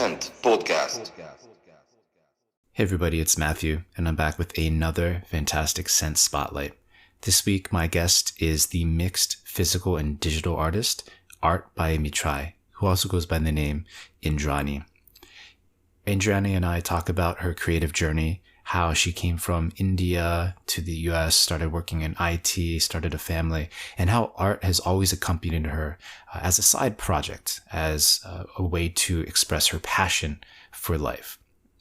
Scent Podcast. Hey everybody, it's Matthew, and I'm back with another fantastic scent spotlight. This week, my guest is the mixed physical and digital artist, Art by Mitrai, who also goes by the name Indrani. Indrani and I talk about her creative journey, how she came from India to the US, started working in IT, started a family, and how art has always accompanied her as a side project, as a way to express her passion for life.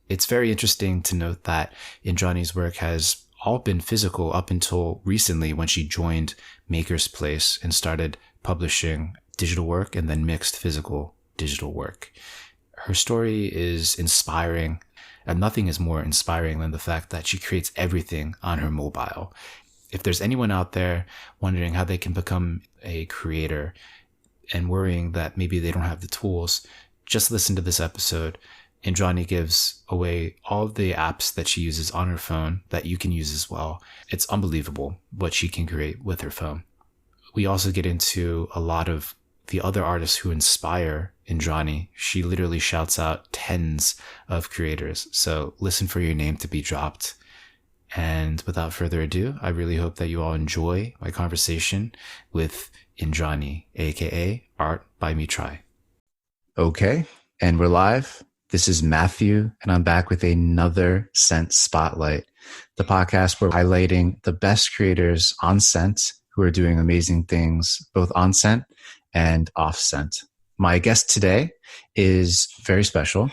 It's very interesting to note that Indrani's work has all been physical up until recently when she joined Maker's Place and started publishing digital work and then mixed physical digital work. Her story is inspiring, and nothing is more inspiring than the fact that she creates everything on her mobile. If there's anyone out there wondering how they can become a creator and worrying that maybe they don't have the tools, just listen to this episode. Indrani gives away all of the apps that she uses on her phone that you can use as well. It's unbelievable what she can create with her phone. We also get into a lot of the other artists who inspire Indrani. She literally shouts out tens of creators. So listen for your name to be dropped. And without further ado, I really hope that you all enjoy my conversation with Indrani, aka Art by Mitrai. Okay, and we're live. This is Matthew, and I'm back with another Scent Spotlight, the podcast where we're highlighting the best creators on Scent who are doing amazing things, both on Scent and off Scent. My guest today is very special.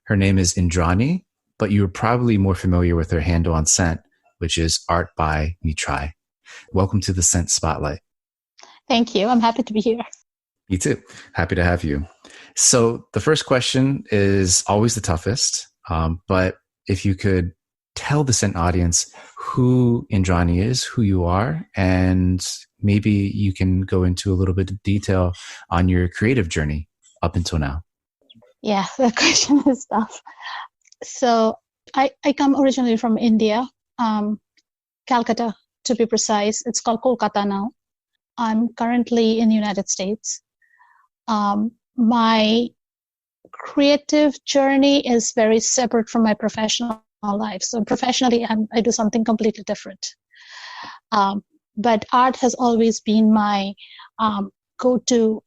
Her name is Indrani, but you're probably more familiar with her handle on Scent, which is Art by Mitrai. Welcome to the Scent Spotlight. Thank you. I'm happy to be here. Me too. Happy to have you. So the first question is always the toughest, but if you could tell the Scent audience who Indrani is, who you are, and maybe you can go into a little bit of detail on your creative journey up until now. Yeah, the question is tough. So I come originally from India, Calcutta to be precise. It's called Kolkata now. I'm currently in the United States. My creative journey is very separate from my professional life. So professionally, I do something completely different. But art has always been my go-to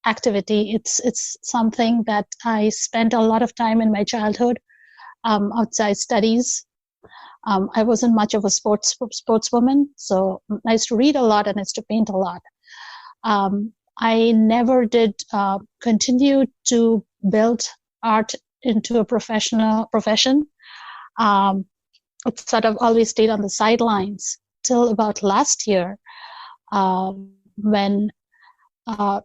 activity. It's something that I spent a lot of time in my childhood outside studies. I wasn't much of a sportswoman, so I used to read a lot and I used to paint a lot. I never did continue to build art into a profession. It sort of always stayed on the sidelines till about last year when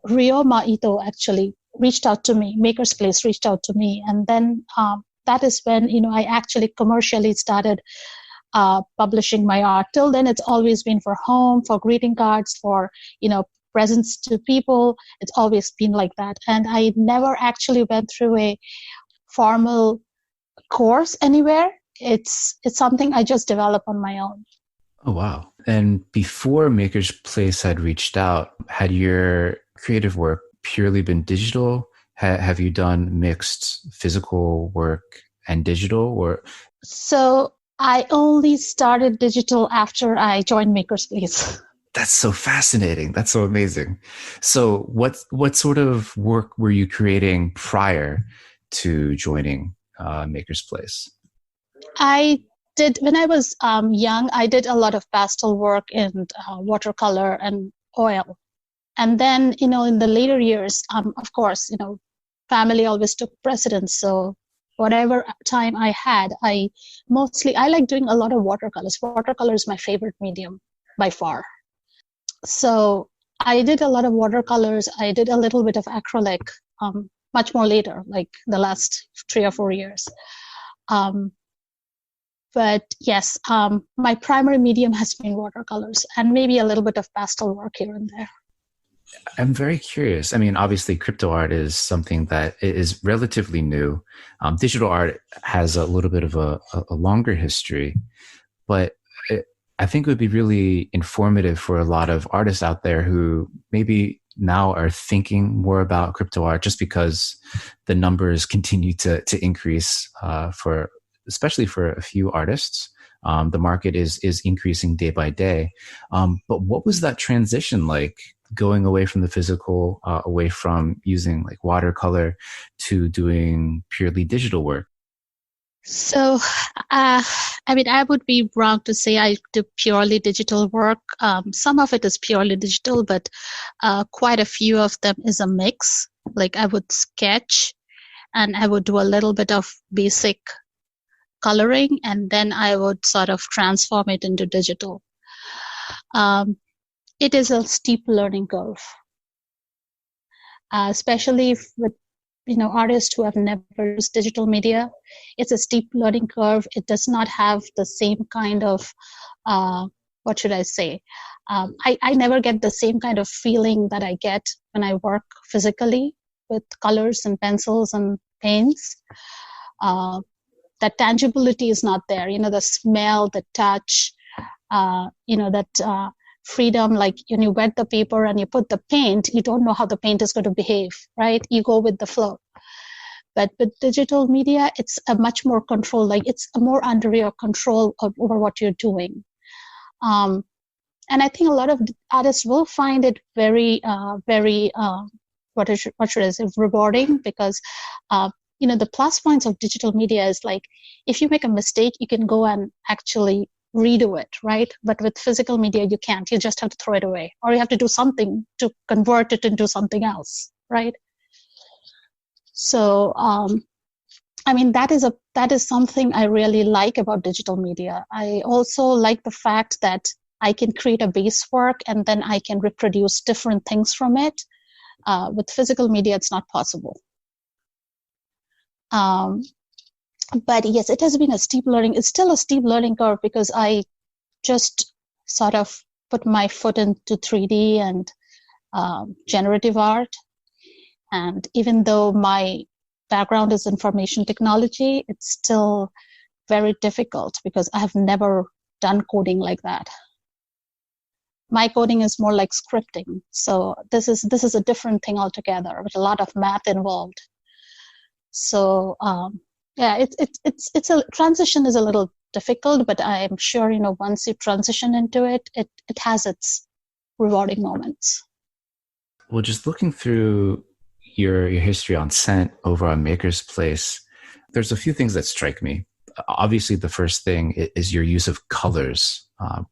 Rio Maito actually reached out to me, Maker's Place reached out to me. And then that is when, I actually commercially started publishing my art. Till then, it's always been for home, for greeting cards, for, presents to people. It's always been like that. And I never actually went through a formal course anywhere. It's something I just developed on my own. Oh, wow. And before Maker's Place had reached out, had your creative work purely been digital? Have you done mixed physical work and digital? Or So I only started digital after I joined Maker's Place. That's so fascinating. That's so amazing. So what sort of work were you creating prior to joining Maker's Place? When I was young, I did a lot of pastel work in watercolor and oil. And then, in the later years, of course, family always took precedence. So whatever time I had, I like doing a lot of watercolors. Watercolor is my favorite medium by far. So I did a lot of watercolors. I did a little bit of acrylic, much more later, like the last 3 or 4 years. But yes, my primary medium has been watercolors and maybe a little bit of pastel work here and there. I'm very curious. I mean, obviously, crypto art is something that is relatively new. Digital art has a little bit of a longer history, but I think it would be really informative for a lot of artists out there who maybe now are thinking more about crypto art just because the numbers continue to increase for especially for a few artists. The market is increasing day by day. But what was that transition like, going away from the physical, away from using like watercolor to doing purely digital work? So, I mean, I would be wrong to say I do purely digital work. Some of it is purely digital, but quite a few of them is a mix. Like I would sketch and I would do a little bit of basic coloring, and then I would sort of transform it into digital. It is a steep learning curve, especially with artists who have never used digital media. It's a steep learning curve. It does not have the same kind of what should I say? I never get the same kind of feeling that I get when I work physically with colors and pencils and paints. That tangibility is not there. The smell, the touch, that freedom. Like when you wet the paper and you put the paint, you don't know how the paint is going to behave, right? You go with the flow. But with digital media, it's a much more control. Like it's more under your control over what you're doing. And I think a lot of artists will find it very, what should I say, rewarding, because the plus points of digital media is like, if you make a mistake, you can go and actually redo it, right? But with physical media, you can't. You just have to throw it away, or you have to do something to convert it into something else, right? So, I mean, that is something I really like about digital media. I also like the fact that I can create a base work and then I can reproduce different things from it. With physical media, it's not possible. But yes, it has been a steep learning. It's still a steep learning curve because I just sort of put my foot into 3D and generative art. And even though my background is information technology, it's still very difficult because I have never done coding like that. My coding is more like scripting. So this is a different thing altogether with a lot of math involved. So yeah, it's a transition is a little difficult, but I'm sure once you transition into it, it has its rewarding moments. Well, just looking through your history on Scent over on Maker's Place, there's a few things that strike me. Obviously, the first thing is your use of colors.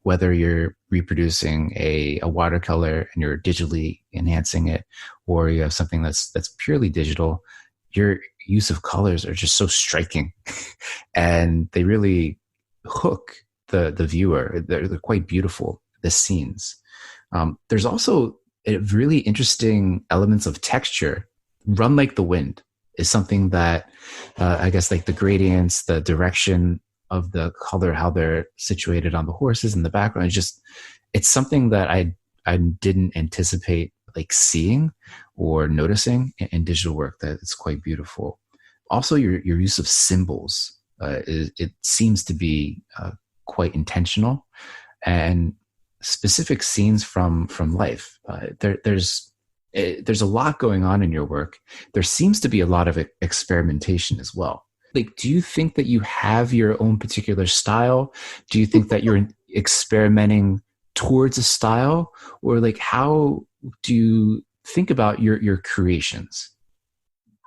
Whether you're reproducing a watercolor and you're digitally enhancing it, or you have something that's purely digital, your use of colors are just so striking, and they really hook the viewer. They're quite beautiful, the scenes. There's also really interesting elements of texture. Run Like the Wind is something that I guess like the gradients, the direction of the color, how they're situated on the horses in the background. It's something that I didn't anticipate like seeing or noticing in digital work. That it's quite beautiful. Also, your use of symbols, it seems to be quite intentional, and specific scenes from life. There's a lot going on in your work. There seems to be a lot of experimentation as well. Like, do you think that you have your own particular style? Do you think that you're experimenting towards a style, or like how do you think about your creations?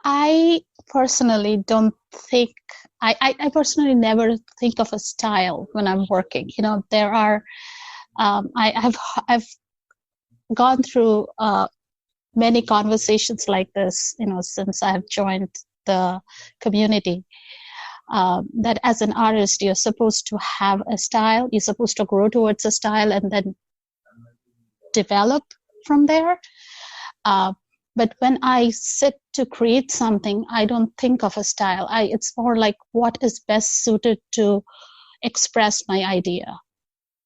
I personally don't think I personally never think of a style when I'm working. There are I've gone through many conversations like this, since I've joined the community. That as an artist, you're supposed to have a style. You're supposed to grow towards a style and then develop from there. But when I sit to create something, I don't think of a style. It's more like what is best suited to express my idea.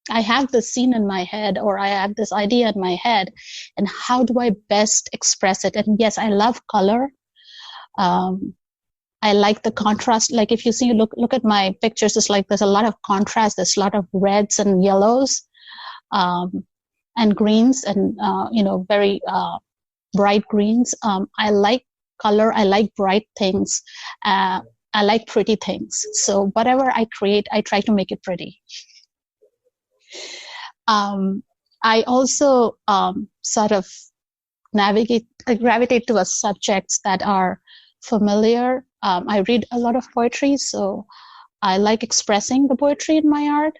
I have this scene in my head, or I have this idea in my head, and how do I best express it? And yes, I love color. I like the contrast. Like if you see, look at my pictures, it's like there's a lot of contrast. There's a lot of reds and yellows, and greens, and very bright greens. I like color. I like bright things. I like pretty things. So whatever I create, I try to make it pretty. I also sort of gravitate towards subjects that are familiar. I read a lot of poetry, so I like expressing the poetry in my art.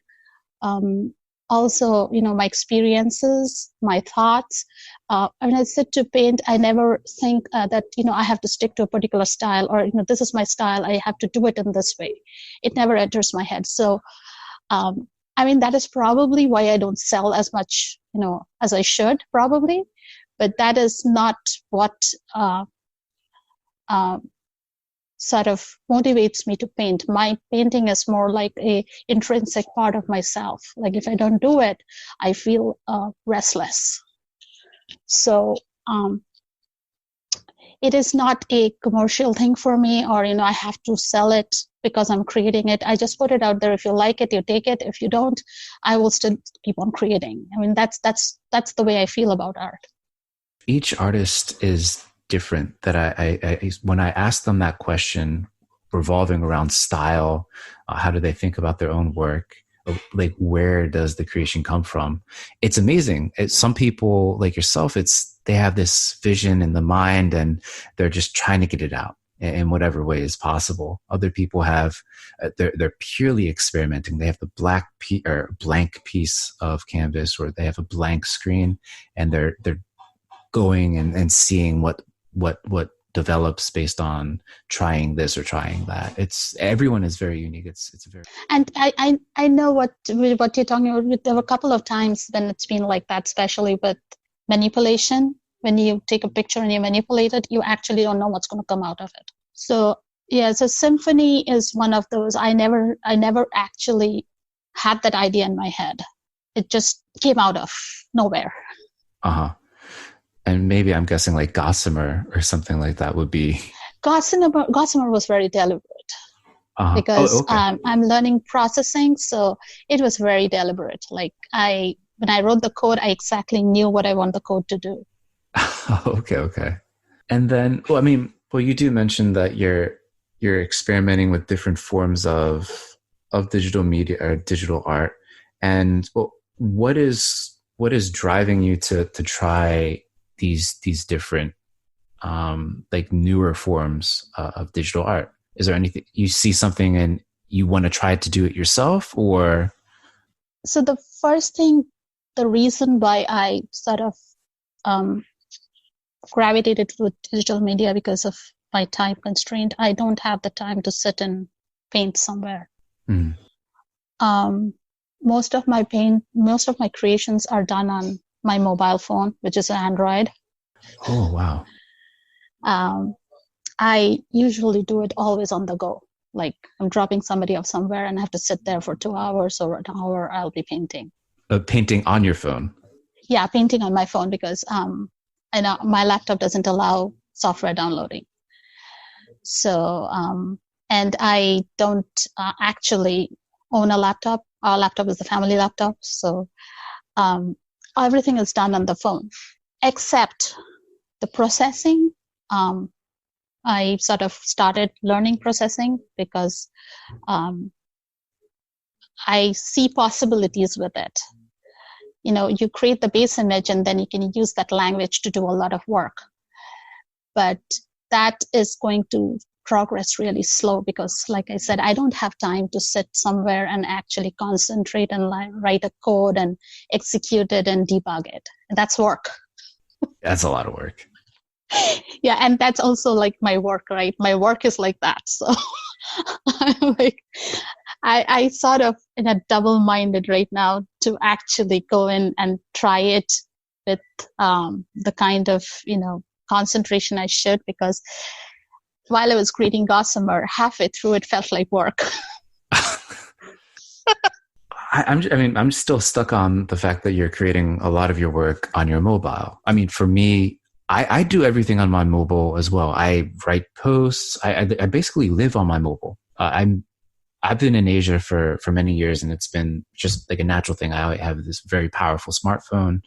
Also, my experiences, my thoughts. When I sit to paint, I never think that, I have to stick to a particular style or, this is my style. I have to do it in this way. It never enters my head. So, that is probably why I don't sell as much, as I should probably, but that is not what sort of motivates me to paint. My painting is more like a intrinsic part of myself. Like if I don't do it, I feel restless. So it is not a commercial thing for me, or I have to sell it because I'm creating it. I just put it out there. If you like it, you take it. If you don't, I will still keep on creating. That's the way I feel about art. Each artist is different. That I when I ask them that question revolving around style, how do they think about their own work? Like, where does the creation come from? It's amazing. Some people like yourself, they have this vision in the mind and they're just trying to get it out in whatever way is possible. Other people have, they're purely experimenting. They have the blank piece of canvas, or they have a blank screen, and they're going and seeing what develops based on trying this or trying that. Everyone is very unique. It's very. And I know what you're talking about. There were a couple of times when it's been like that, especially with manipulation. When you take a picture and you manipulate it, you actually don't know what's going to come out of it. So yeah, so symphony is one of those. I never actually had that idea in my head. It just came out of nowhere. And maybe I'm guessing like Gossamer or something like that would be. Gossamer was very deliberate because I'm learning processing, so it was very deliberate. Like when I wrote the code, I exactly knew what I want the code to do. Okay. And then, you do mention that you're experimenting with different forms of digital media or digital art. And what is driving you to try these different like newer forms of digital art? Is there anything you see something and you want to try to do it yourself, or? So the reason why I sort of gravitated to digital media, because of my time constraint. I don't have the time to sit and paint somewhere. Most of my creations are done on my mobile phone, which is an Android. Oh, wow. I usually do it always on the go. Like I'm dropping somebody off somewhere and I have to sit there for 2 hours or an hour, I'll be painting. Painting on your phone? Yeah, painting on my phone because I know my laptop doesn't allow software downloading. So, and I don't actually own a laptop. Our laptop is the family laptop. So everything is done on the phone, except the processing. I sort of started learning processing because I see possibilities with it. You know, you create the base image and then you can use that language to do a lot of work. But that is going to progress really slow because, like I said, I don't have time to sit somewhere and actually concentrate and write a code and execute it and debug it. That's work. That's a lot of work. Yeah, and that's also like my work, right? My work is like that. So I'm like, I sort of in a double-minded right now to actually go in and try it with the kind of, concentration I should, because while I was creating Gossamer, halfway through it felt like work. I'm still stuck on the fact that you're creating a lot of your work on your mobile. I mean, for me, I do everything on my mobile as well. I write posts. I basically live on my mobile. I've been in Asia for many years, and it's been just like a natural thing. I have this very powerful smartphone.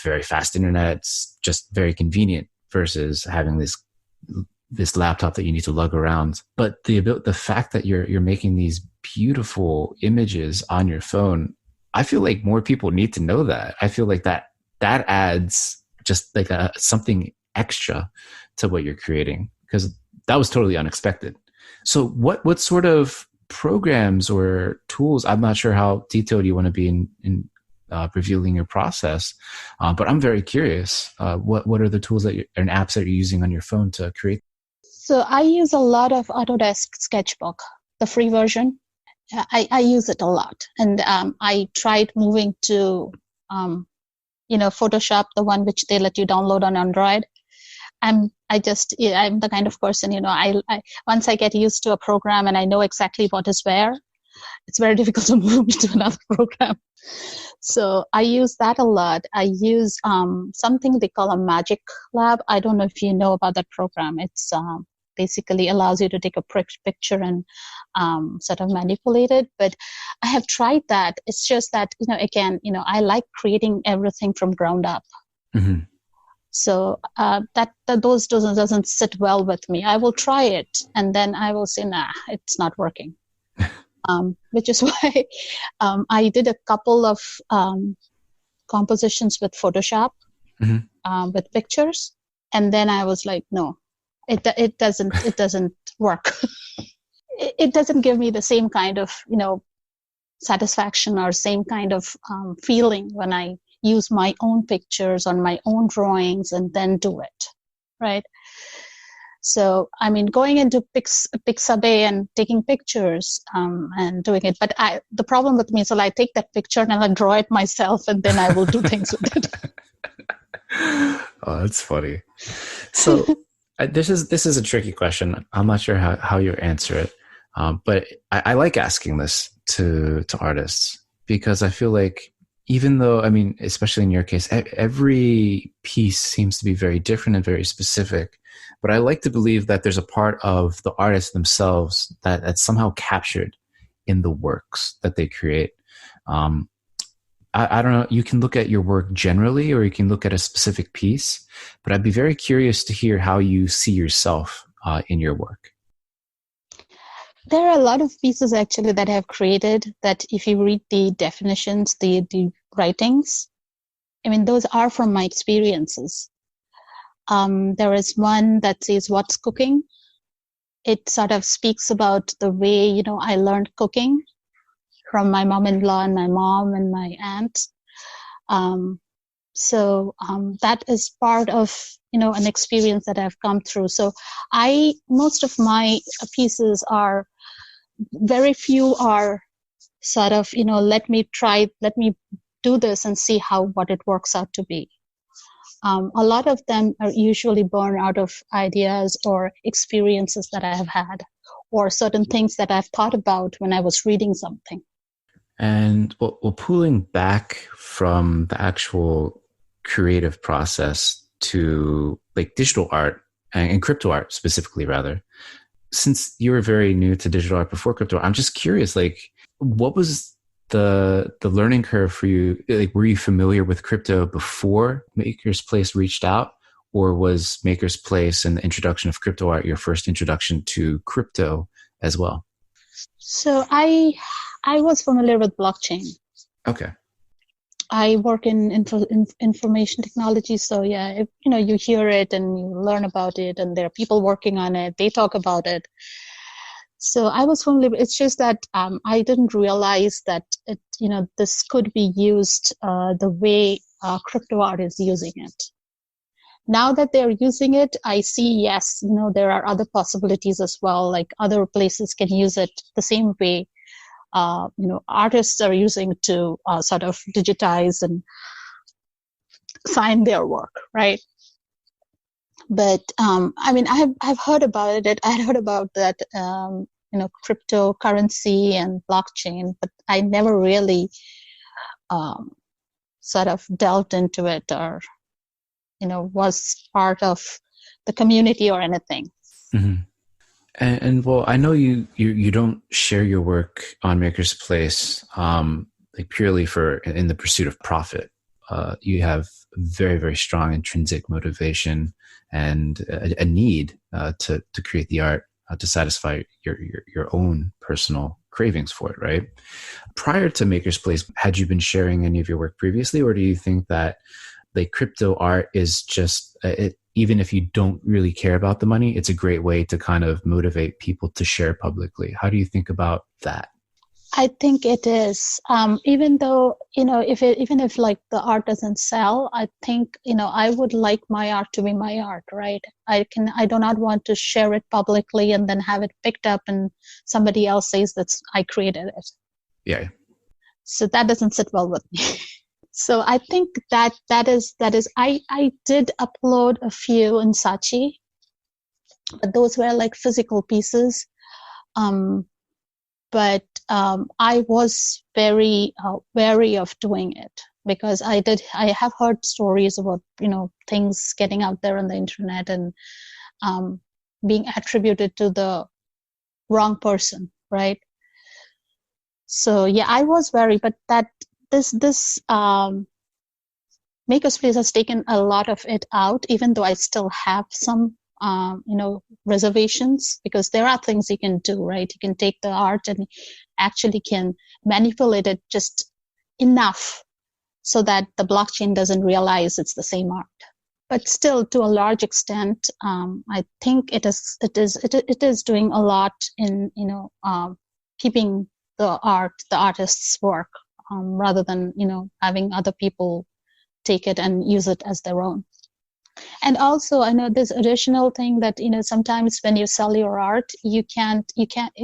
very fast internet. It's just very convenient versus having this laptop that you need to lug around. But the fact that you're making these beautiful images on your phone, I feel like more people need to know that. I feel like that adds just like something extra to what you're creating, because that was totally unexpected. So what sort of programs or tools, I'm not sure how detailed you want to be in revealing your process, but I'm very curious. What are the tools and apps that you're using on your phone to create? So I use a lot of Autodesk Sketchbook, the free version. I use it a lot. And I tried moving to, Photoshop, the one which they let you download on Android. I'm the kind of person, I once I get used to a program and I know exactly what is where, it's very difficult to move to another program. So I use that a lot. I use something they call a Magic Lab. I don't know if you know about that program. It's basically allows you to take a picture and sort of manipulate it. But I have tried that. It's just that, again, I like creating everything from ground up. Mm-hmm. So that doesn't sit well with me. I will try it, and then I will say, nah, it's not working. Which is why I did a couple of compositions with Photoshop, with pictures, and then I was like, no, it doesn't work. It doesn't give me the same kind of satisfaction or same kind of feeling when I use my own pictures on my own drawings and then do it, right? So, I mean, going into Pixabay and taking pictures and doing it. But the problem with me is that I take that picture and I draw it myself, and then I will do things with it. Oh, that's funny. So this is a tricky question. I'm not sure how you answer it. But I like asking this to artists, because I feel like, even though, I mean, especially in your case, every piece seems to be very different and very specific. But I like to believe that there's a part of the artists themselves that's somehow captured in the works that they create. I don't know, you can look at your work generally, or you can look at a specific piece, but I'd be very curious to hear how you see yourself in your work. There are a lot of pieces actually that I have created that, if you read the definitions, the writings, I mean, those are from my experiences. There is one that says, "What's cooking?" It sort of speaks about the way, I learned cooking from my mom-in-law and my mom and my aunt. So that is part of, an experience that I've come through. So most of my pieces are, very few are sort of, let me do this and see what it works out to be. A lot of them are usually born out of ideas or experiences that I have had, or certain things that I've thought about when I was reading something. And pulling back from the actual creative process to like digital art and crypto art specifically, rather, since you were very new to digital art before crypto, I'm just curious, like, what was the learning curve for you? Like, were you familiar with crypto before Maker's Place reached out, or was Maker's Place and the introduction of crypto art your first introduction to crypto as well? So I was familiar with blockchain. Okay. I work in information technology, so yeah, you hear it and you learn about it, and there are people working on it. They talk about it. So I was familiar. It's just that I didn't realize that this could be used the way crypto art is using it. Now that they're using it, I see, yes, there are other possibilities as well. Like, other places can use it the same way artists are using to sort of digitize and sign their work, right? But I mean, I've heard about it. I had heard about that, cryptocurrency and blockchain, but I never really sort of delved into it, or was part of the community or anything. Mm-hmm. And well, I know you don't share your work on Maker's Place like purely in the pursuit of profit. you have very, very strong intrinsic motivation and a need to create the art to satisfy your own personal cravings for it, right? Prior to Maker's Place, had you been sharing any of your work previously, or do you think that the crypto art is just even if you don't really care about the money, it's a great way to kind of motivate people to share publicly? How do you think about that? I think it is. Even though, even if like the art doesn't sell, I think, I would like my art to be my art, right? I do not want to share it publicly and then have it picked up and somebody else says that I created it. Yeah. So that doesn't sit well with me. So I think that is, I did upload a few in Saatchi, but those were like physical pieces. But I was very wary of doing it because I have heard stories about, things getting out there on the internet and being attributed to the wrong person, right? So yeah, I was wary, but this Maker's Place has taken a lot of it out, even though I still have some reservations, because there are things you can do, right? You can take the art and actually can manipulate it just enough so that the blockchain doesn't realize it's the same art. But still, to a large extent, I think it is doing a lot in keeping the artist's work, rather than having other people take it and use it as their own. And also, I know this additional thing that, sometimes when you sell your art, you can't,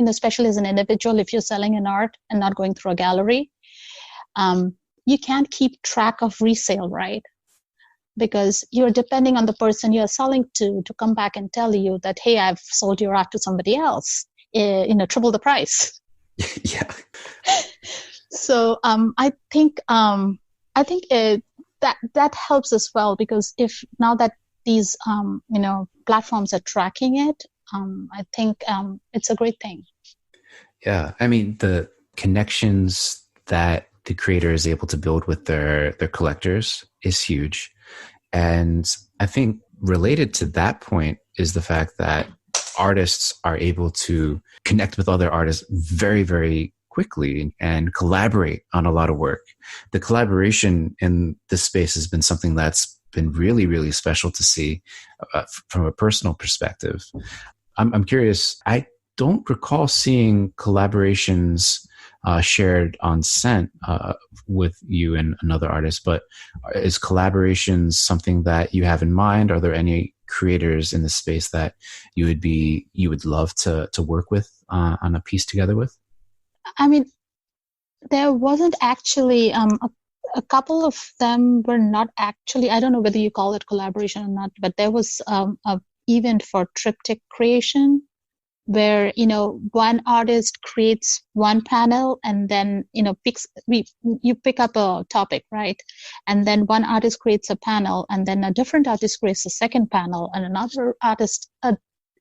especially as an individual, if you're selling an art and not going through a gallery, you can't keep track of resale, right? Because you're depending on the person you're selling to come back and tell you that, hey, I've sold your art to somebody else, triple the price. Yeah. So I think that helps as well, because if now that these platforms are tracking it, I think it's a great thing. Yeah, I mean, the connections that the creator is able to build with their collectors is huge. And I think related to that point is the fact that artists are able to connect with other artists very, very quickly and collaborate on a lot of work. The collaboration in this space has been something that's been really, really special to see from a personal perspective. I'm curious, I don't recall seeing collaborations shared on Scent with you and another artist, but is collaborations something that you have in mind? Are there any creators in the space that you would love to work with on a piece together with? I mean, there wasn't actually a couple of them were not actually, I don't know whether you call it collaboration or not, but there was a event for triptych creation where one artist creates one panel and then you pick up a topic, right? And then one artist creates a panel and then a different artist creates a second panel and another artist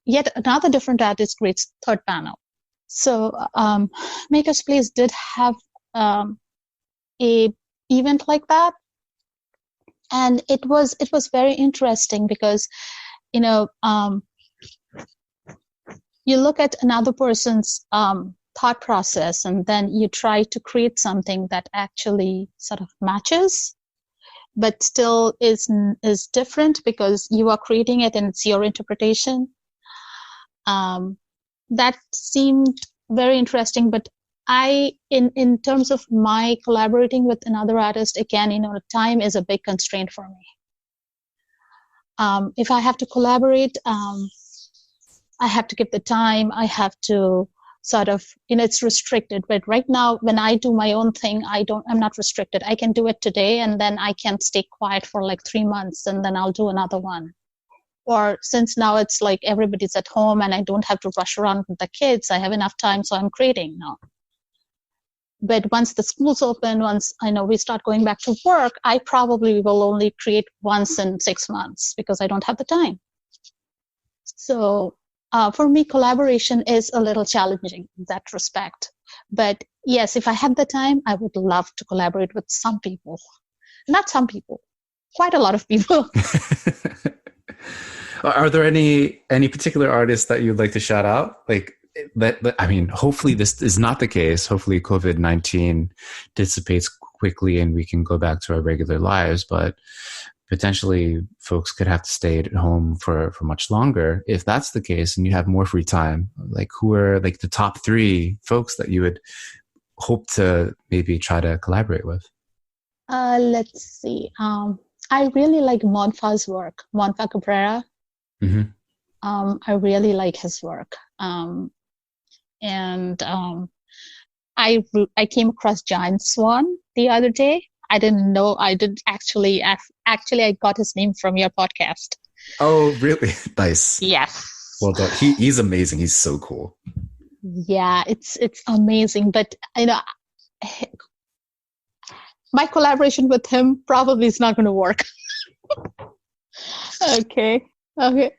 yet another different artist creates third panel. So Maker's Place did have a event like that, and it was very interesting because you look at another person's thought process and then you try to create something that actually sort of matches but still is different because you are creating it and it's your interpretation. That seemed very interesting, but in terms of my collaborating with another artist, again, time is a big constraint for me. If I have to collaborate, I have to give the time. I have to sort of, it's restricted. But right now, when I do my own thing, I'm not restricted. I can do it today, and then I can stay quiet for like 3 months, and then I'll do another one. Or since now it's like everybody's at home and I don't have to rush around with the kids, I have enough time, so I'm creating now. But once the schools open, once we start going back to work, I probably will only create once in 6 months because I don't have the time. So for me, collaboration is a little challenging in that respect. But yes, if I had the time, I would love to collaborate with some people. Not some people, quite a lot of people. Are there any particular artists that you'd like to shout out? Like that, I mean, hopefully this is not the case. Hopefully COVID-19 dissipates quickly and we can go back to our regular lives, but potentially folks could have to stay at home for much longer. If that's the case and you have more free time, like who are like the top 3 folks that you would hope to maybe try to collaborate with? Let's see. I really like Monfa's work, Monfa Cabrera. Mm-hmm. I really like his work. And I came across Giant Swan the other day. I didn't know. I didn't actually. Actually, I got his name from your podcast. Oh, really? Nice. Yes. Well done. He's amazing. He's so cool. Yeah, it's amazing. But my collaboration with him probably is not going to work. Okay. Yeah.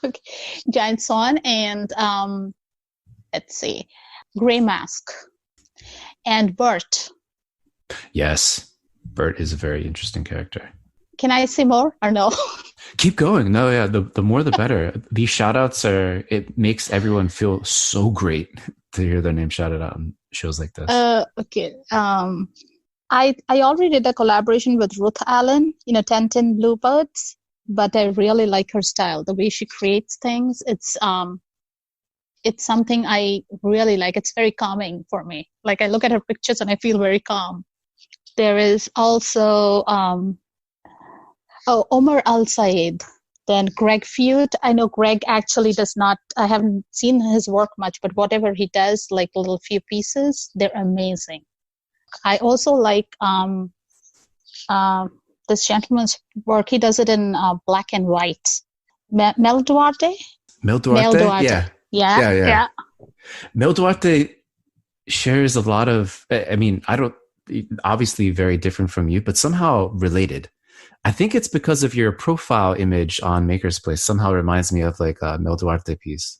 Okay. Giant Swan and let's see, Gray Mask and Bert. Yes, Bert is a very interesting character. Can I say more or no? Keep going. No, yeah, the more the better. These shout outs it makes everyone feel so great to hear their name shouted out on shows like this. Okay. I already did a collaboration with Ruth Allen, 1010 Bluebirds, but I really like her style, the way she creates things. It's something I really like. It's very calming for me. Like I look at her pictures and I feel very calm. There is also Omar Al Sayed, then Greg Feud. I know Greg actually does not, I haven't seen his work much, but whatever he does, like little few pieces, they're amazing. I also like this gentleman's work. He does it in black and white. Mel Duarte? Mel Duarte? Yeah. Mel Duarte shares a lot of, I mean, obviously very different from you, but somehow related. I think it's because of your profile image on Maker's Place. Somehow reminds me of like a Mel Duarte piece.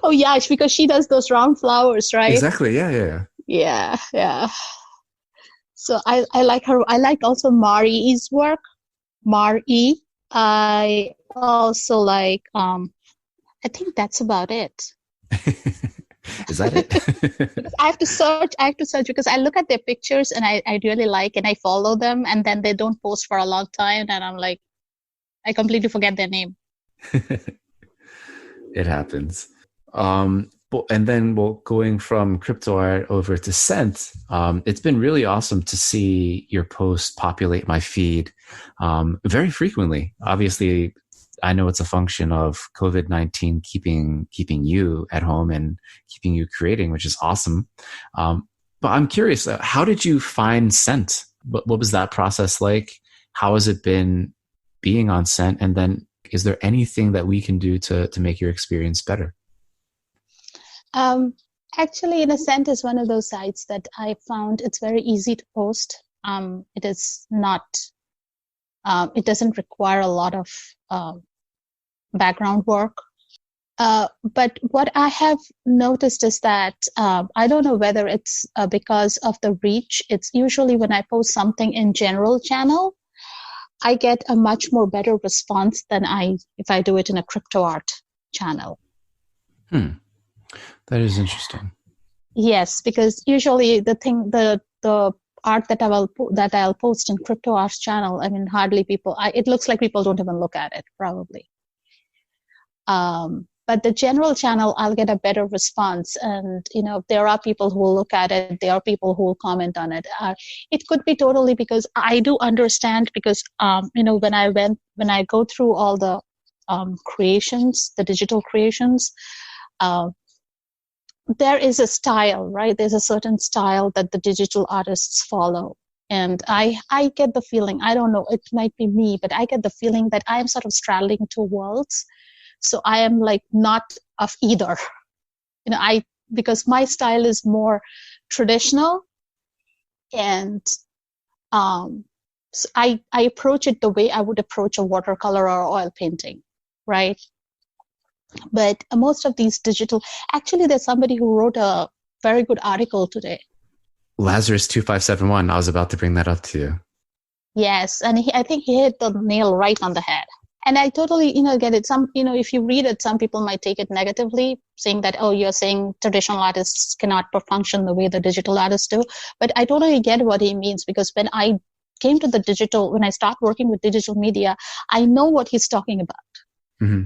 Oh yeah, it's because she does those round flowers, right? Exactly. Yeah. So I like her. I like also Mari's work. Mari. I also like. I think that's about it. Is that it? I have to search because I look at their pictures and I really like and I follow them, and then they don't post for a long time and I'm like, I completely forget their name. It happens. And then going from crypto art over to scent, it's been really awesome to see your posts populate my feed very frequently. Obviously, I know it's a function of COVID-19 keeping you at home and keeping you creating, which is awesome. But I'm curious, how did you find scent? What was that process like? How has it been being on scent? And then is there anything that we can do to make your experience better? Actually, Scent is one of those sites that I found it's very easy to post. It is not, it doesn't require a lot of background work. But what I have noticed is that I don't know whether it's because of the reach. It's usually when I post something in general channel, I get a much more better response than if I do it in a crypto art channel. That is interesting. Yes, because usually the art that I'll post in crypto art channel, I mean, hardly people. It looks like people don't even look at it, probably. But the general channel, I'll get a better response, and there are people who will look at it. There are people who will comment on it. It could be totally because I do understand because when I go through all the creations, the digital creations. There is a style, right? There's a certain style that the digital artists follow. And I get the feeling, I don't know, it might be me, but I get the feeling that I am sort of straddling two worlds. So I am like not of either. Because my style is more traditional and so I approach it the way I would approach a watercolor or oil painting, right? But most of these actually there's somebody who wrote a very good article today. Lazarus 2571. I was about to bring that up to you. Yes, and I think he hit the nail right on the head. And I totally, get it. Some, if you read it, some people might take it negatively, saying that, oh, you're saying traditional artists cannot function the way the digital artists do. But I totally get what he means, because when I came to when I start working with digital media, I know what he's talking about. Mm-hmm.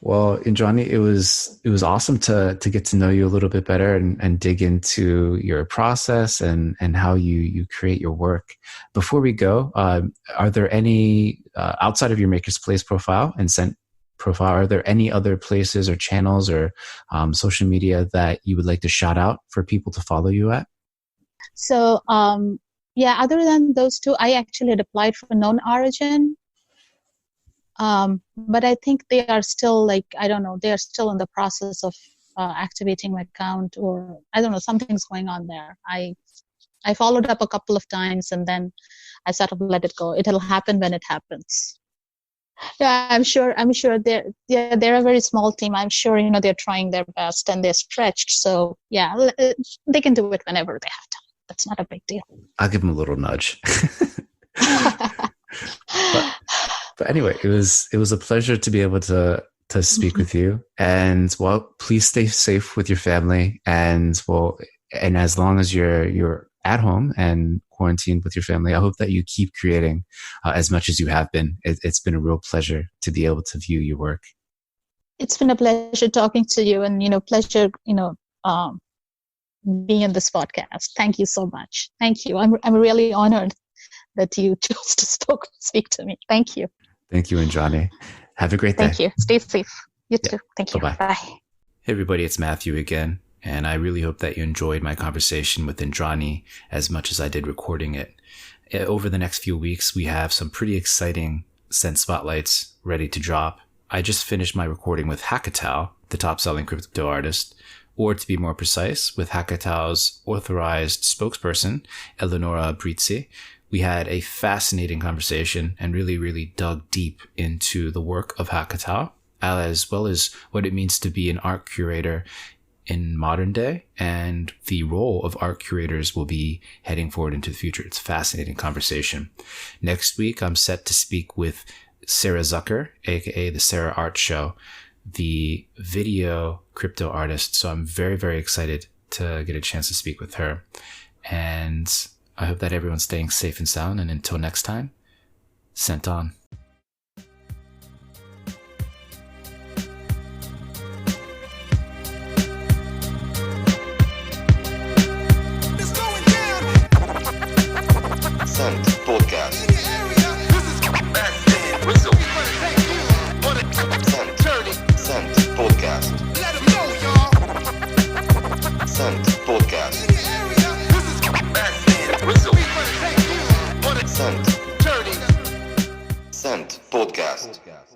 Well, Indrani, it was awesome to get to know you a little bit better and dig into your process and how you create your work. Before we go, are there any outside of your Maker's Place profile and Scent profile? Are there any other places or channels or social media that you would like to shout out for people to follow you at? So, other than those two, I actually had applied for Known Origin. But I think they are still I don't know, they are still in the process of activating my account, or I don't know, something's going on there. I followed up a couple of times and then I sort of let it go. It'll happen when it happens. Yeah, I'm sure they're a very small team. I'm sure, they're trying their best and they're stretched. So yeah, they can do it whenever they have time. That's not a big deal. I'll give them a little nudge. But anyway, it was a pleasure to be able to speak with you. And well, please stay safe with your family. And as long as you're at home and quarantined with your family, I hope that you keep creating as much as you have been. It's been a real pleasure to be able to view your work. It's been a pleasure talking to you, and pleasure being in this podcast. Thank you so much. Thank you. I'm really honored that you chose to speak to me. Thank you. Thank you, Indrani. Have a great day. Thank you. Stay safe. You too. Thank you. Bye-bye. Bye. Hey, everybody. It's Matthew again. And I really hope that you enjoyed my conversation with Indrani as much as I did recording it. Over the next few weeks, we have some pretty exciting Scent Spotlights ready to drop. I just finished my recording with Hackatao, the top-selling crypto artist, or to be more precise, with Hackatao's authorized spokesperson, Eleonora Brizzi. We had a fascinating conversation and really, really dug deep into the work of Hackatao, as well as what it means to be an art curator in modern day and the role of art curators will be heading forward into the future. It's a fascinating conversation. Next week, I'm set to speak with Sarah Zucker, aka the Sarah Art Show, the video crypto artist. So I'm very, very excited to get a chance to speak with her. And I hope that everyone's staying safe and sound. And until next time, Scent on. Scent Podcast. Scent Podcast. Scent Podcast. Scent Podcast.